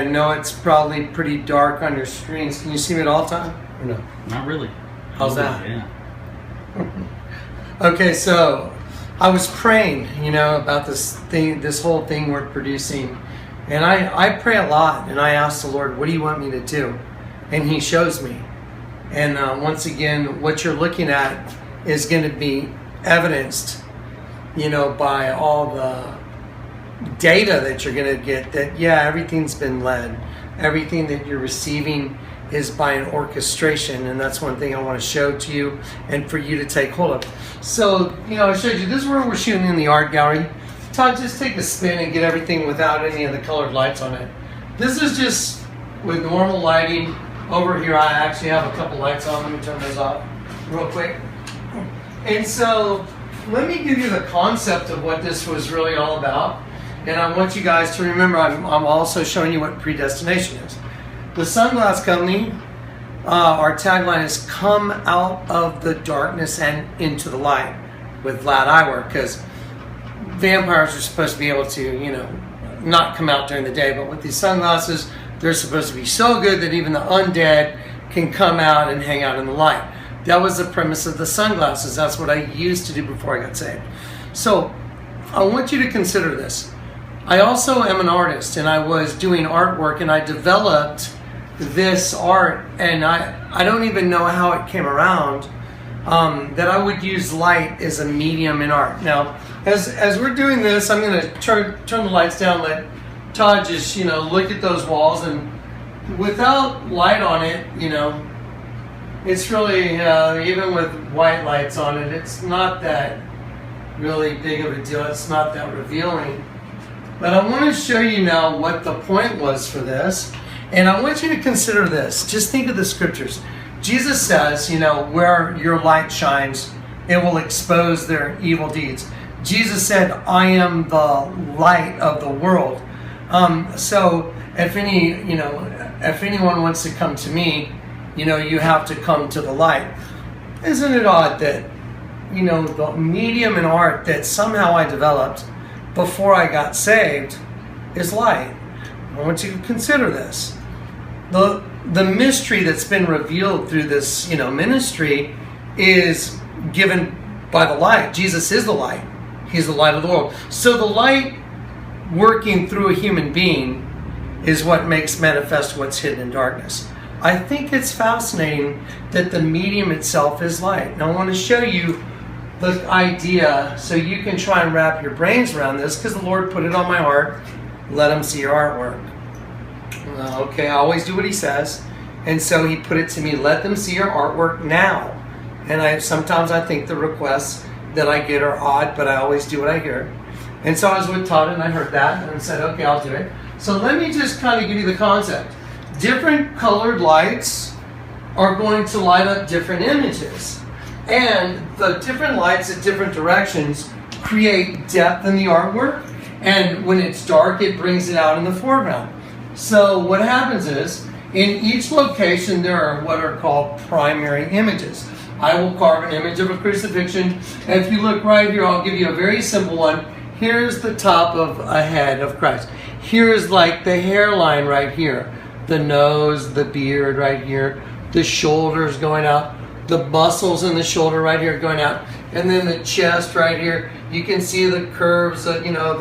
I know it's probably pretty dark on your screens. Can you see me at all time or no? Not really. How's that? Yeah. Okay, so I was praying, about this whole thing we're producing. And I pray a lot, and I ask the Lord, what do you want me to do? And He shows me. And once again, what you're looking at is going to be evidenced, by all the data that you're going to get that, everything's been led. Everything that you're receiving is by an orchestration, and that's one thing I want to show to you and for you to take hold of. So, I showed you, this is where we're shooting in the art gallery. Todd, just take a spin and get everything without any of the colored lights on it. This is just with normal lighting. Over here, I actually have a couple lights on. Let me turn those off real quick. And so, let me give you the concept of what this was really all about. And I want you guys to remember, I'm also showing you what predestination is. The Sunglass Company, our tagline is come out of the darkness and into the light with Vlad Eyewear, because vampires are supposed to be able to, not come out during the day, but with these sunglasses, they're supposed to be so good that even the undead can come out and hang out in the light. That was the premise of the sunglasses. That's what I used to do before I got saved. So I want you to consider this. I also am an artist, and I was doing artwork, and I developed this art, and I don't even know how it came around, that I would use light as a medium in art. Now, as we're doing this, I'm going to turn the lights down, let Todd just, look at those walls, and without light on it, it's really, even with white lights on it, it's not that really big of a deal. It's not that revealing. But I want to show you now what the point was for this. And I want you to consider this. Just think of the scriptures. Jesus says, where your light shines, it will expose their evil deeds. Jesus said, I am the light of the world. So if anyone wants to come to me, you have to come to the light. Isn't it odd that, the medium in art that somehow I developed before I got saved is light? I want you to consider this. The mystery that's been revealed through this, ministry is given by the light. Jesus is the light. He's the light of the world. So the light working through a human being is what makes manifest what's hidden in darkness. I think it's fascinating that the medium itself is light. Now I want to show you the idea so you can try and wrap your brains around this, because the Lord put it on my heart. Let Him see your artwork. Okay, I always do what He says. And so He put it to me, let them see your artwork now. And sometimes I think the requests that I get are odd, but I always do what I hear. And so I was with Todd and I heard that and said, okay, I'll do it. So let me just kind of give you the concept. Different colored lights are going to light up different images. And the different lights at different directions create depth in the artwork. And when it's dark, it brings it out in the foreground. So what happens is, in each location, there are what are called primary images. I will carve an image of a crucifixion. And if you look right here, I'll give you a very simple one. Here's the top of a head of Christ. Here's like the hairline right here. The nose, the beard right here. The shoulders going out. The muscles in the shoulder right here going out. And then the chest right here. You can see the curves, the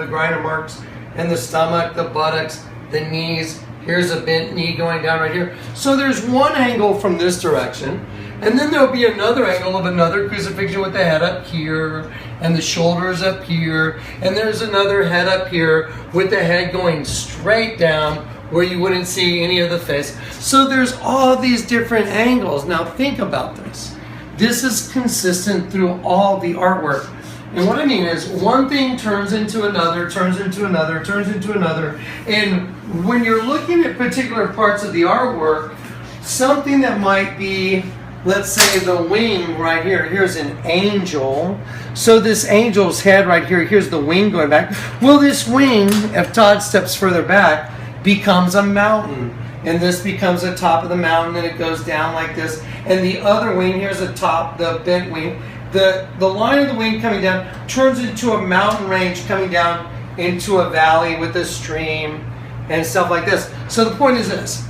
grinder marks. And the stomach, the buttocks, the knees. Here's a bent knee going down right here. So there's one angle from this direction. And then there'll be another angle of another crucifixion with the head up here and the shoulders up here. And there's another head up here with the head going straight down where you wouldn't see any of the face. So there's all these different angles. Now think about this. This is consistent through all the artwork. And what I mean is one thing turns into another, turns into another, turns into another. And when you're looking at particular parts of the artwork, something that might be, let's say the wing right here. Here's an angel. So this angel's head right here, here's the wing going back. Well, this wing, if Todd steps further back, becomes a mountain. And this becomes the top of the mountain, and it goes down like this. And the other wing, here's the top, the bent wing. The line of the wing coming down turns into a mountain range coming down into a valley with a stream. and stuff like this. So the point is this.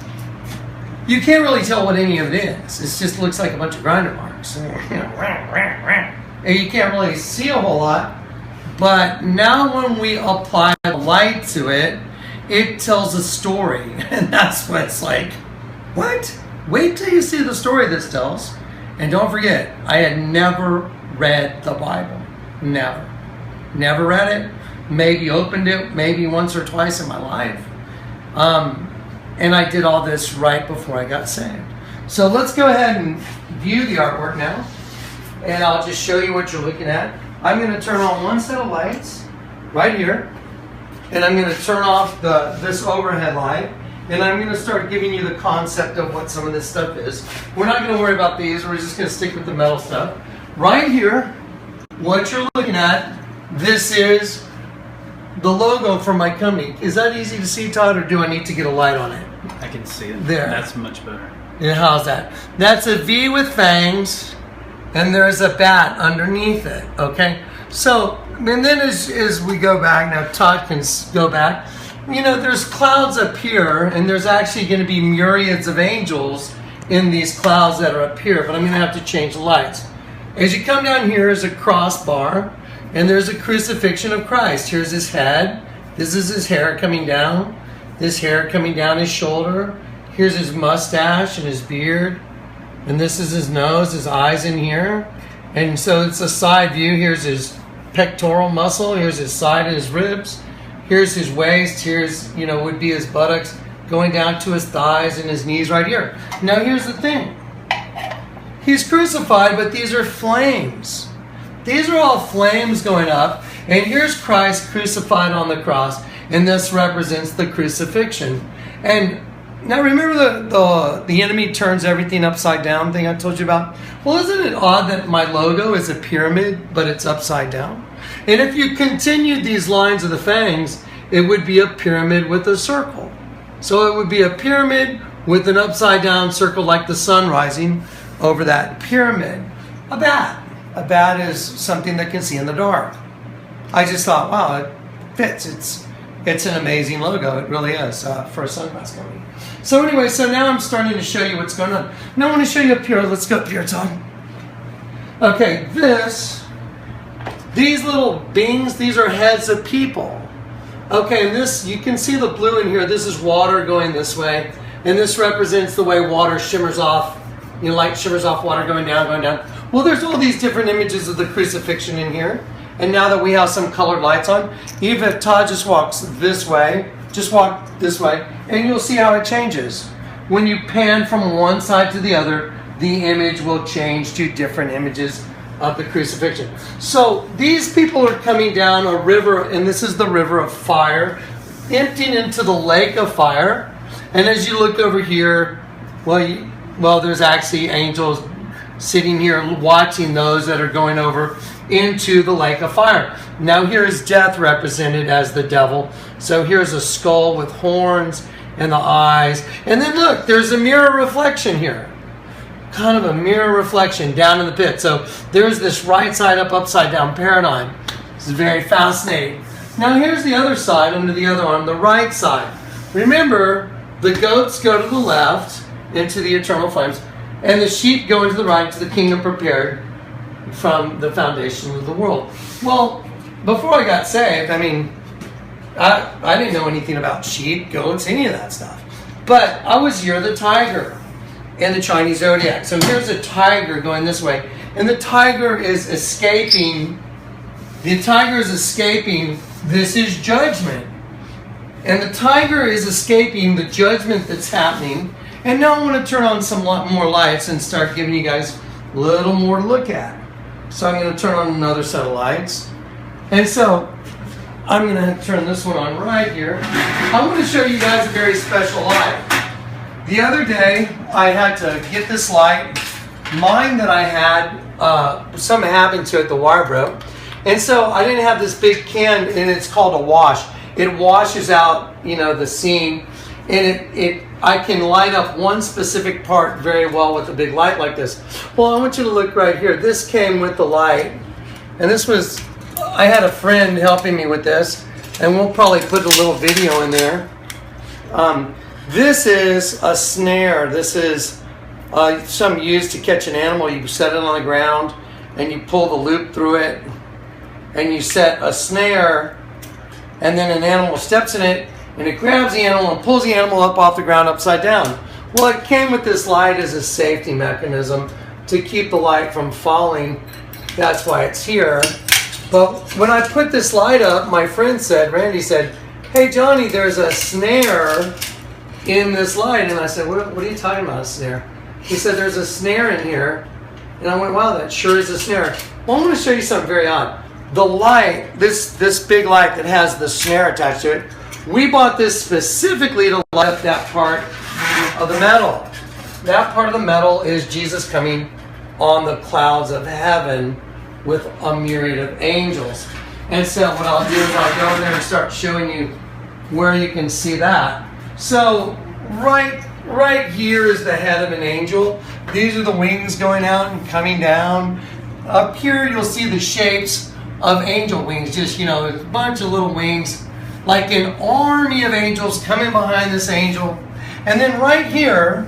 You can't really tell what any of it is. It just looks like a bunch of grinder marks. And you can't really see a whole lot. But now when we apply light to it, it tells a story. And that's what it's like. What? Wait till you see the story this tells. And don't forget, I had never read the Bible. Never. Never read it. Maybe opened it maybe once or twice in my life. And I did all this right before I got saved. So let's go ahead and view the artwork now. And I'll just show you what you're looking at. I'm going to turn on one set of lights right here. And I'm going to turn off this overhead light. And I'm going to start giving you the concept of what some of this stuff is. We're not going to worry about these. We're just going to stick with the metal stuff. Right here, what you're looking at, this is the logo for my company. Is that easy to see, Todd, or do I need to get a light on it? I can see it. There. That's much better. Yeah, how's that? That's a V with fangs, and there's a bat underneath it, okay? So, and then as we go back, now Todd can go back, you know, there's clouds up here, and there's actually going to be myriads of angels in these clouds that are up here, but I'm going to have to change the lights. As you come down here is a crossbar, and there's a crucifixion of Christ. Here's his head. This is his hair coming down. This hair coming down his shoulder. Here's his mustache and his beard. And this is his nose, his eyes in here. And so it's a side view. Here's his pectoral muscle. Here's his side and his ribs. Here's his waist. Here's, you know, would be his buttocks going down to his thighs and his knees right here. Now here's the thing. He's crucified, but these are flames. These are all flames going up. And here's Christ crucified on the cross. And this represents the crucifixion. And now remember the enemy turns everything upside down thing I told you about? Well, isn't it odd that my logo is a pyramid, but it's upside down? And if you continued these lines of the fangs, it would be a pyramid with a circle. So it would be a pyramid with an upside down circle like the sun rising over that pyramid. A bat. A bat is something that can see in the dark. I just thought, wow, it fits. It's an amazing logo. It really is for a sunglass company. So anyway, so now I'm starting to show you what's going on. Now I want to show you up here. Let's go up here, Todd. Okay, these little beings, these are heads of people. Okay, and this, you can see the blue in here. This is water going this way. And this represents the way water shimmers off. You know, light shimmers off water going down, going down. Well, there's all these different images of the crucifixion in here. And now that we have some colored lights on, even if Todd just walks this way, just walk this way, and you'll see how it changes. When you pan from one side to the other, the image will change to different images of the crucifixion. So these people are coming down a river, and this is the river of fire, emptying into the lake of fire. And as you look over here, well, there's actually angels sitting here watching those that are going over into the lake of fire. Now here is death represented as the devil. So here's a skull with horns and the eyes. And then look, there's a mirror reflection here. Kind of a mirror reflection down in the pit. So there's this right side up, upside down paradigm. This is very fascinating. Now here's the other side, under the other arm, the right side. Remember, the goats go to the left into the eternal flames, and the sheep go into the right to the kingdom prepared from the foundation of the world. Well, before I got saved, I mean, I didn't know anything about sheep, goats, any of that stuff. But I was Year the Tiger in the Chinese zodiac. So here's a tiger going this way. And the tiger is escaping. The tiger is escaping. This is judgment. And the tiger is escaping the judgment that's happening. And now I want to turn on some more lights and start giving you guys a little more to look at. So I'm going to turn on another set of lights. And so I'm going to turn this one on right here. I'm going to show you guys a very special light. The other day, I had to get this light. Mine that I had, something happened to it, the wire broke. And so I didn't have this big can, and it's called a wash. It washes out, you know, the scene. And I can light up one specific part very well with a big light like this. Well, I want you to look right here. This came with the light. And this was, I had a friend helping me with this. And we'll probably put a little video in there. This is a snare. This is some used to catch an animal. You set it on the ground and you pull the loop through it and you set a snare, and then an animal steps in it and it grabs the animal and pulls the animal up off the ground upside down. Well, it came with this light as a safety mechanism to keep the light from falling. That's why it's here. But when I put this light up, my friend said, Randy said, "Hey Johnny, there's a snare in this light." And I said, what are you talking about, a snare? He said, "There's a snare in here." And I went, "Wow, that sure is a snare." Well, I'm going to show you something very odd. The light, this big light that has the snare attached to it, we bought this specifically to light up that part of the metal. That part of the metal is Jesus coming on the clouds of heaven with a myriad of angels. And so what I'll do is I'll go there and start showing you where you can see that. So right here is the head of an angel. These are the wings going out and coming down. Up here you'll see the shapes of angel wings. Just, there's a bunch of little wings, like an army of angels coming behind this angel. And then right here,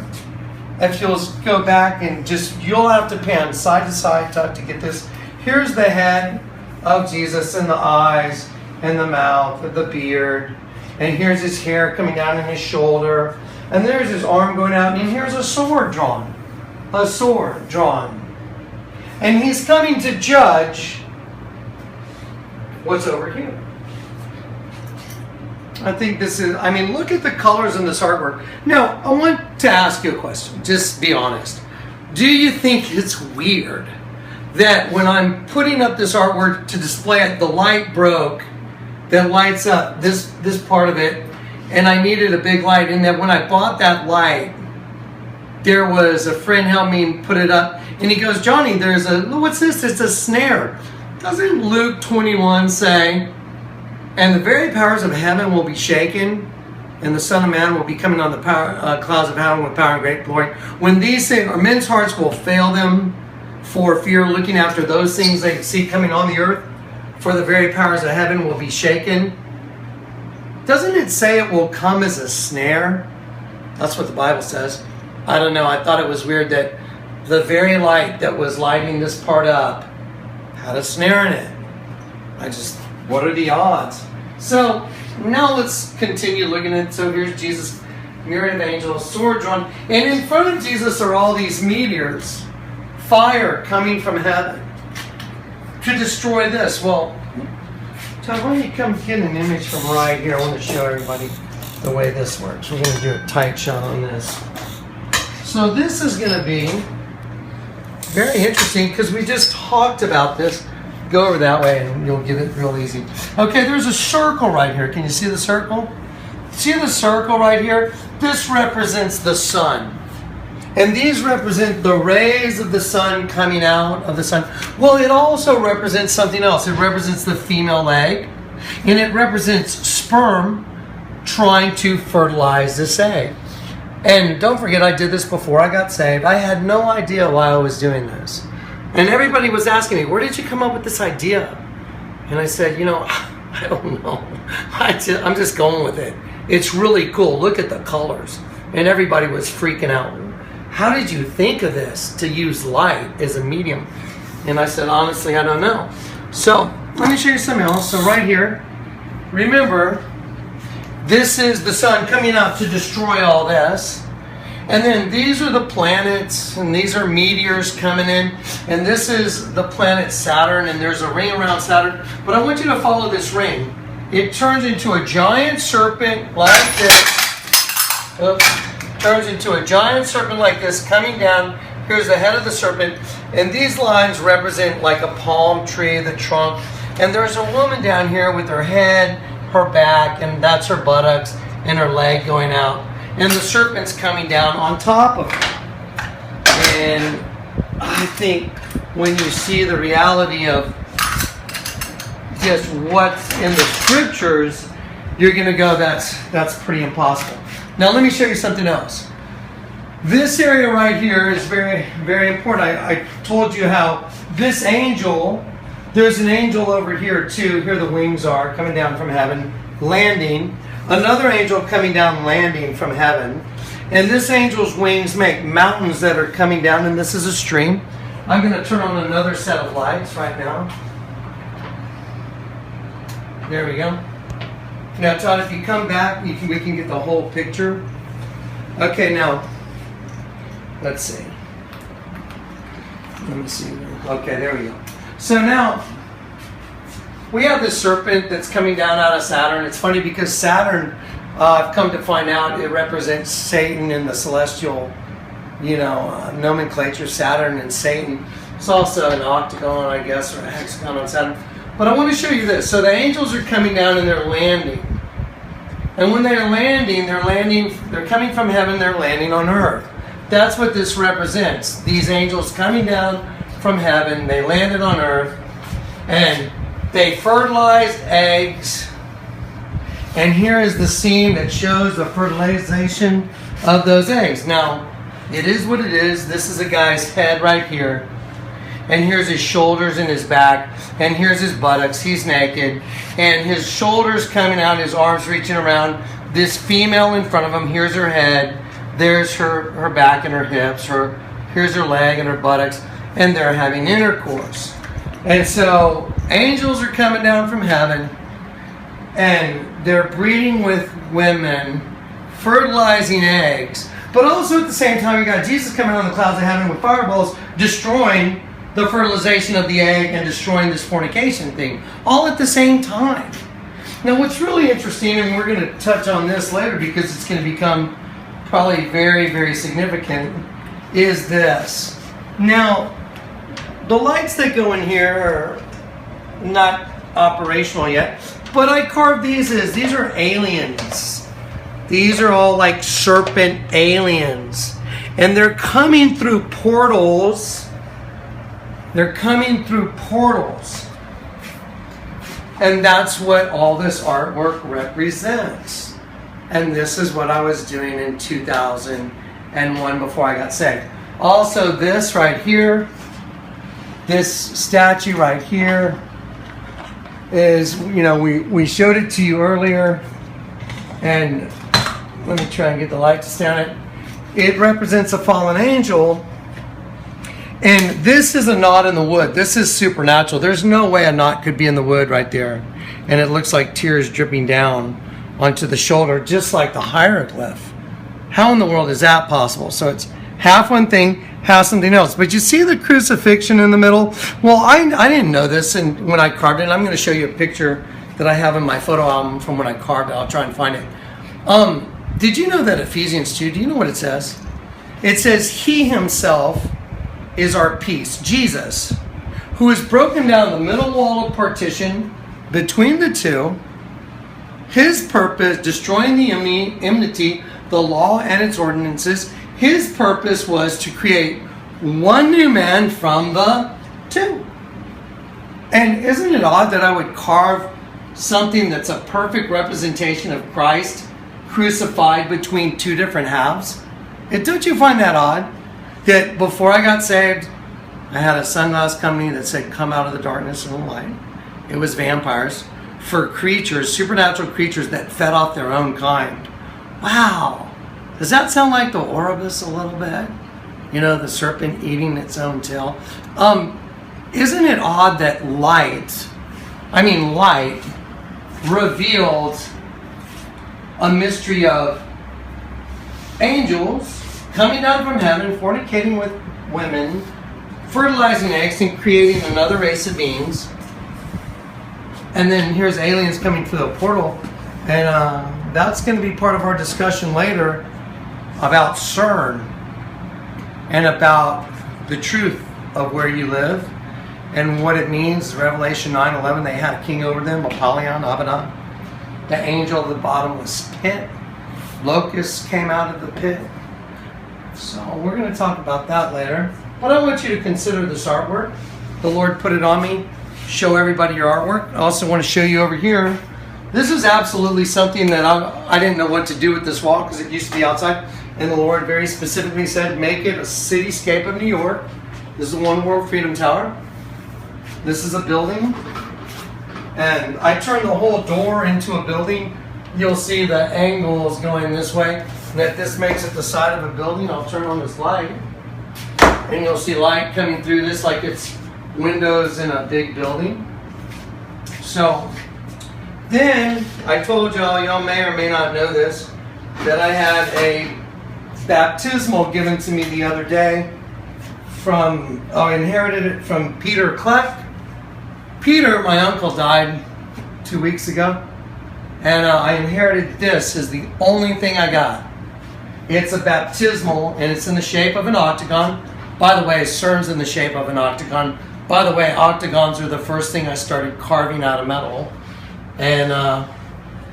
if you'll go back and you'll have to pan side to side to get this. Here's the head of Jesus and the eyes and the mouth and the beard. And here's his hair coming down in his shoulder. And there's his arm going out. And here's a sword drawn. A sword drawn. And he's coming to judge what's over here. I think this is, look at the colors in this artwork. Now, I want to ask you a question. Just be honest. Do you think it's weird that when I'm putting up this artwork to display it, the light broke that lights up this part of it, and I needed a big light, and that when I bought that light, there was a friend helped me put it up, and he goes, "Johnny, what's this? It's a snare. Doesn't Luke 21 say, and the very powers of heaven will be shaken, and the Son of Man will be coming on the clouds of heaven with power and great glory. When these things, or men's hearts will fail them for fear looking after those things they see coming on the earth, for the very powers of heaven will be shaken." Doesn't it say it will come as a snare? That's what the Bible says. I don't know. I thought it was weird that the very light that was lighting this part up had a snare in it. What are the odds? So now let's continue looking at it. So here's Jesus, myriad of angels, sword drawn. And in front of Jesus are all these meteors, fire coming from heaven to destroy this. Well, Tom, why don't you come get an image from right here? I want to show everybody the way this works. We're going to do a tight shot on this. So this is going to be very interesting because we just talked about this. Go over that way and you'll get it real easy. Okay, there's a circle right here. Can you see the circle? See the circle right here? This represents the sun. And these represent the rays of the sun coming out of the sun. Well, it also represents something else. It represents the female egg. And it represents sperm trying to fertilize this egg. And don't forget, I did this before I got saved. I had no idea why I was doing this. And everybody was asking me, "Where did you come up with this idea?" And I said, I don't know. I'm just going with it. It's really cool. Look at the colors. And everybody was freaking out. "How did you think of this to use light as a medium?" And I said, honestly, I don't know. So let me show you something else. So right here, remember, this is the sun coming out to destroy all this. And then these are the planets, and these are meteors coming in. And this is the planet Saturn, and there's a ring around Saturn. But I want you to follow this ring. It turns into a giant serpent like this. Oops. Turns into a giant serpent like this coming down. Here's the head of the serpent. And these lines represent like a palm tree, the trunk. And there's a woman down here with her head, her back, and that's her buttocks, and her leg going out. And the serpent's coming down on top of her. And I think when you see the reality of just what's in the scriptures, you're going to go, that's pretty impossible. Now let me show you something else. This area right here is very, very important. I told you how this angel, there's an angel over here too. Here the wings are coming down from heaven, landing another angel coming down, landing from heaven. And this angel's wings make mountains that are coming down, and this is a stream. I'm going to turn on another set of lights right now. There we go. Now, Todd, if you come back, we can get the whole picture. Okay, now, let's see. Let me see. Okay, there we go. So now, we have this serpent that's coming down out of Saturn. It's funny because Saturn, I've come to find out, it represents Satan in the celestial, nomenclature. Saturn and Satan. It's also an octagon, I guess, or a hexagon on Saturn. But I want to show you this. So the angels are coming down and they're landing. And when they're coming from heaven, they're landing on earth. That's what this represents. These angels coming down from heaven, they landed on earth, and they fertilized eggs. And here is the scene that shows the fertilization of those eggs. Now, it is what it is. This is a guy's head right here. And here's his shoulders and his back. And here's his buttocks. He's naked. And his shoulders coming out, his arms reaching around. This female in front of him, here's her head. There's her back and her hips. Here's her leg and her buttocks. And they're having intercourse. And so, angels are coming down from heaven. And they're breeding with women, fertilizing eggs. But also at the same time, you got Jesus coming on the clouds of heaven with fireballs, destroying the fertilization of the egg and destroying this fornication thing, all at the same time. Now, what's really interesting, and we're going to touch on this later because it's going to become probably very, very significant, is this. Now, the lights that go in here are not operational yet, but I carved these as, these are aliens. These are all like serpent aliens. And they're coming through portals. They're coming through portals. And that's what all this artwork represents. And this is what I was doing in 2001 before I got saved. Also, this right here, this statue right here is, we showed it to you earlier. And let me try and get the light to stay on it. It represents a fallen angel. And this is a knot in the wood. This is supernatural. There's no way a knot could be in the wood right there. And it looks like tears dripping down onto the shoulder, just like the hieroglyph. How in the world is that possible? So it's half one thing, half something else. But you see the crucifixion in the middle? Well, I didn't know this, and when I carved it, and I'm going to show you a picture that I have in my photo album from when I carved it. I'll try and find it. Did you know that Ephesians 2, do you know what it says? It says, He Himself is our peace, Jesus, who has broken down the middle wall of partition between the two. His purpose, destroying the enmity, the law and its ordinances. His purpose was to create one new man from the two. And isn't it odd that I would carve something that's a perfect representation of Christ crucified between two different halves? Don't you find that odd? That before I got saved, I had a sunglass company that said, come out of the darkness and the light. It was vampires for creatures, supernatural creatures that fed off their own kind. Wow. Does that sound like the Ouroboros a little bit? The serpent eating its own tail. Isn't it odd that light revealed a mystery of angels coming down from heaven, fornicating with women, fertilizing eggs, and creating another race of beings. And then here's aliens coming through the portal. And that's going to be part of our discussion later about CERN and about the truth of where you live and what it means. Revelation 9:11, they had a king over them, Apollyon, Abaddon. The angel of the bottomless pit. Locusts came out of the pit. So we're going to talk about that later. But I want you to consider this artwork. The Lord put it on me. Show everybody your artwork. I also want to show you over here. This is absolutely something that I didn't know what to do with this wall because it used to be outside. And the Lord very specifically said, make it a cityscape of New York. This is the One World Freedom Tower. This is a building. And I turned the whole door into a building. you'll see the angle is going this way. And if this makes it the side of a building, I'll turn on this light. And you'll see light coming through this like it's windows in a big building. So then I told y'all may or may not know this, that I had a baptismal given to me the other day I inherited it from Peter Kleck. Peter, my uncle, died 2 weeks ago. And I inherited this as the only thing I got. It's a baptismal, and it's in the shape of an octagon. By the way, CERN's in the shape of an octagon. By the way, octagons are the first thing I started carving out of metal. And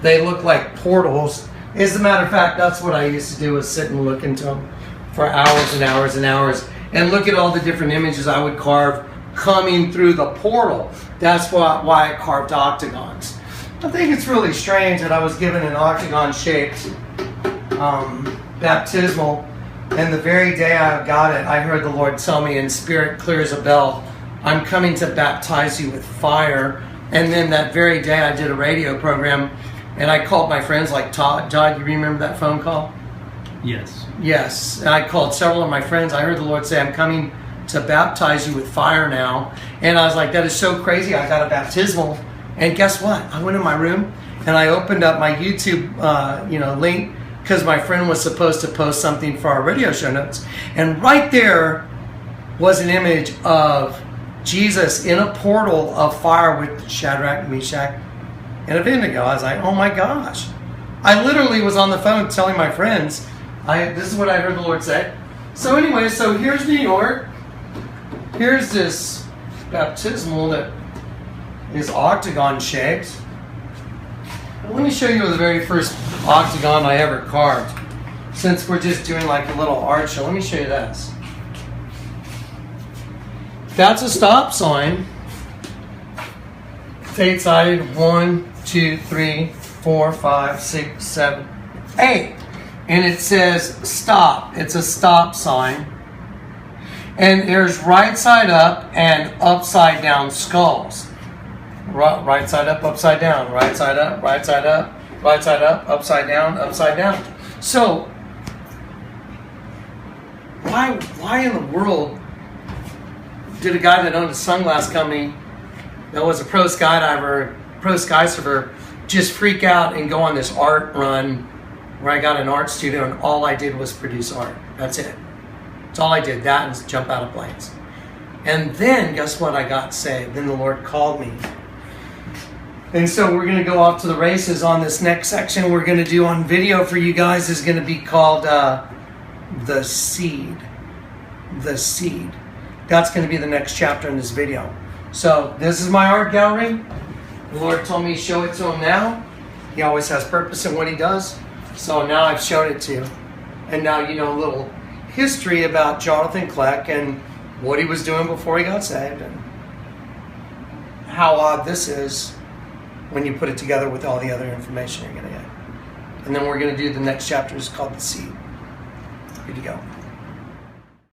they look like portals. As a matter of fact, that's what I used to do, was sit and look into them for hours and hours and hours. And look at all the different images I would carve coming through the portal. That's why I carved octagons. I think it's really strange that I was given an octagon-shaped baptismal, and the very day I got it, I heard the Lord tell me in spirit clear as a bell, I'm coming to baptize you with fire. And then that very day I did a radio program, and I called my friends like Todd. Todd, you remember that phone call? Yes. Yes. And I called several of my friends. I heard the Lord say, I'm coming to baptize you with fire now. And I was like, that is so crazy. I got a baptismal. And guess what? I went in my room and I opened up my YouTube link, because my friend was supposed to post something for our radio show notes. And right there was an image of Jesus in a portal of fire with Shadrach, Meshach, and Abednego. I was like, oh my gosh. I literally was on the phone telling my friends, this is what I heard the Lord say. So anyway, so here's New York. Here's this baptismal that is octagon shaped. Let me show you the very first octagon I ever carved. Since we're just doing like a little art show, let me show you this. That's a stop sign. It's 8-sided. 1, 2, 3, 4, 5, 6, 7, 8. And it says stop. It's a stop sign. And there's right side up and upside down skulls. Right side up, upside down. Right side up, right side up, right side up, upside down, upside down. So, why in the world did a guy that owned a sunglass company that was a pro skydiver, pro sky surfer, just freak out and go on this art run where I got an art studio and all I did was produce art? That's it. That's all I did. That and jump out of planes. And then, guess what? I got saved. Then the Lord called me. And so we're going to go off to the races on this next section we're going to do on video for you guys is going to be called The Seed. The Seed. That's going to be the next chapter in this video. So this is my art gallery. The Lord told me to show it to him now. He always has purpose in what he does. So now I've shown it to you. And now you know a little history about Jonathan Kleck and what he was doing before he got saved and how odd this is when you put it together with all the other information you're going to get. And then we're going to do the next chapter is called The Seed. Here you go.